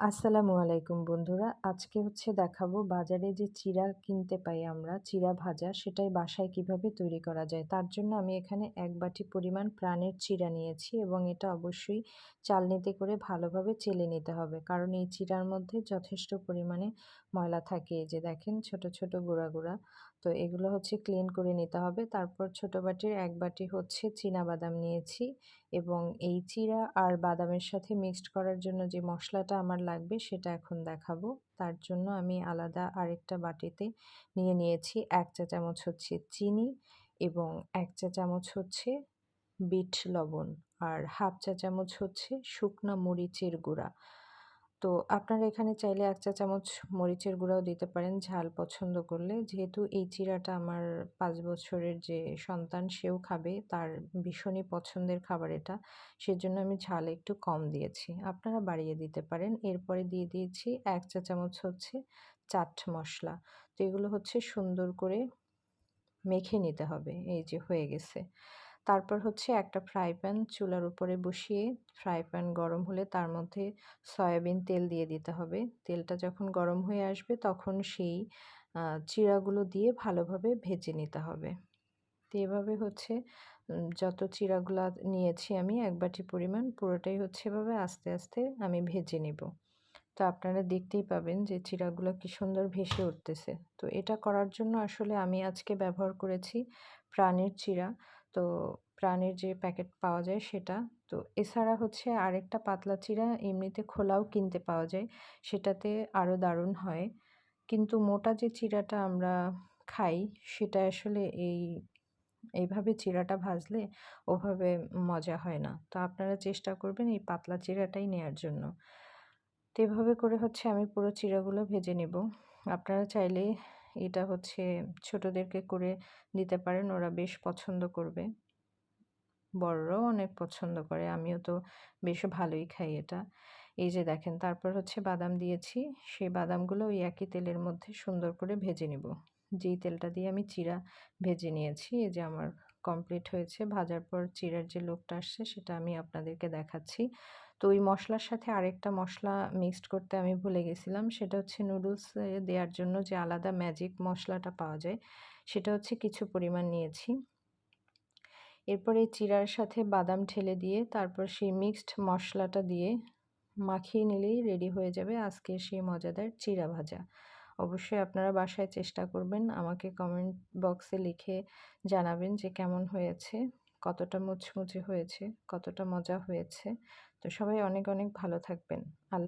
আসসালামু আলাইকুম বন্ধুরা। আজকে দেখাবো বাজারে যে চিড়া কিনতে পাই আমরা, চিড়া ভাজা, সেটাই বাসায় কিভাবে তৈরি করা যায়। তার জন্য আমি এখানে ১ বাটি পরিমাণ প্রাণের চিড়া নিয়েছি এবং এটা অবশ্যই চালনিতে করে ভালোভাবে চেলে নিতে হবে। কারণ এই চিড়ার মধ্যে যথেষ্ট পরিমাণে ময়লা থাকে। এই যে দেখেন ছোট, ছোট গুঁড়া, গুঁড়া। তো এগুলো ক্লিন করে নিতে হবে। তারপর ছোট বাটির ১ বাটি চীনাবাদাম নিয়েছি এবং এই চিড়া আর বাদামের সাথে মিক্সড করার জন্য যে মশলাটা আমার লাগবে সেটা এখন দেখাবো। তার জন্য আমি আলাদা আরেকটা বাটিতে নিয়ে নিয়েছি ১ চা চামচ চিনি এবং ১ চা চামচ বিট লবণ আর ১/২ চা চামচ শুকনা মরিচের গুঁড়া। তো আপনারা এখানে চাইলে ১ চা চামচ মরিচের গুঁড়াও দিতে পারেন ঝাল পছন্দ করলে। যেহেতু এই চিড়াটা আমার ৫ বছরের যে সন্তান সেও খাবে, তার ভীষণই পছন্দের খাবার এটা। সেজন্য আমি ঝাল একটু কম দিয়েছি। আপনারা বাড়িয়ে দিতে পারেন। এরপরে দিয়ে দিয়েছি ১ চা চামচ চাট মসলা। তো এগুলো সুন্দর করে মেখে নিতে হবে। এই যে হয়ে গেছে। তারপর একটা ফ্রাই প্যান চুলার উপরে বসিয়ে ফ্রাই প্যান গরম হলে তার মধ্যে সয়াবিন তেল দিয়ে দিতে হবে। তেলটা যখন গরম হয়ে আসবে তখন সেই চিড়াগুলো দিয়ে ভালোভাবে ভেজে নিতে হবে। তো এভাবে যত চিড়াগুলা নিয়েছি আমি ১ বাটি পরিমাণ পুরোটাই এভাবে আস্তে, আস্তে আমি ভেজে নিব। তো আপনারা দেখতেই পাবেন যে চিড়াগুলো কি সুন্দর ভেসে উঠতেছে। তো এটা করার জন্য আসলে আমি আজকে ব্যবহার করেছি প্রাণের চিড়া। তো প্রাণের যে প্যাকেট পাওয়া যায় সেটা। তো এছাড়া আরেকটা পাতলা চিড়া এমনিতে খোলাও কিনতে পাওয়া যায়। সেটাতে আরও দারুণ হয়। কিন্তু মোটা যে চিড়াটা আমরা খাই সেটা আসলে এইভাবে চিড়াটা ভাজলে ওভাবে মজা হয় না। তো আপনারা চেষ্টা করবেন এই পাতলা চিড়াটাই নেয়ার জন্য। তো এভাবে করে আমি পুরো চিড়াগুলো ভেজে নেব। আপনারা চাইলে এটা ছোটদেরকে করে দিতে পারেন, ওরা বেশ পছন্দ করবে। বড়রাও অনেক পছন্দ করে। আমিও তো বেশ ভালোই খাই এটা। এই যে দেখেন তারপর বাদাম দিয়েছি। সেই বাদামগুলো ওই একই তেলের মধ্যে সুন্দর করে ভেজে নিব। যেই তেলটা দিয়ে আমি চিড়া ভেজে নিয়েছি, এই যে আমার কমপ্লিট হয়েছে। ভাজার পর চিড়ার যে লোকটা আসছে সেটা আমি আপনাদেরকে দেখাচ্ছি। তো ওই মসলার সাথে আরেকটা মসলা মিক্সড করতে আমি ভুলে গেছিলাম। সেটা নুডলসে দেওয়ার জন্য যে আলাদা ম্যাজিক মসলাটা পাওয়া যায়, সেটা কিছু পরিমাণ নিয়েছি। এরপর এই চিড়ার সাথে বাদাম ঢেলে দিয়ে তারপর সেই মিক্সড মশলাটা দিয়ে মাখিয়ে নিলেই রেডি হয়ে যাবে আজকের সেই মজাদার চিড়া ভাজা। অবশ্যই আপনারা বাসায় চেষ্টা করবেন। আমাকে কমেন্ট বক্সে লিখে জানাবেন যে কেমন হয়েছে, কতটা মুচমুচে হয়েছে, কতটা মজা হয়েছে। তো সবাই অনেক, অনেক ভালো থাকবেন।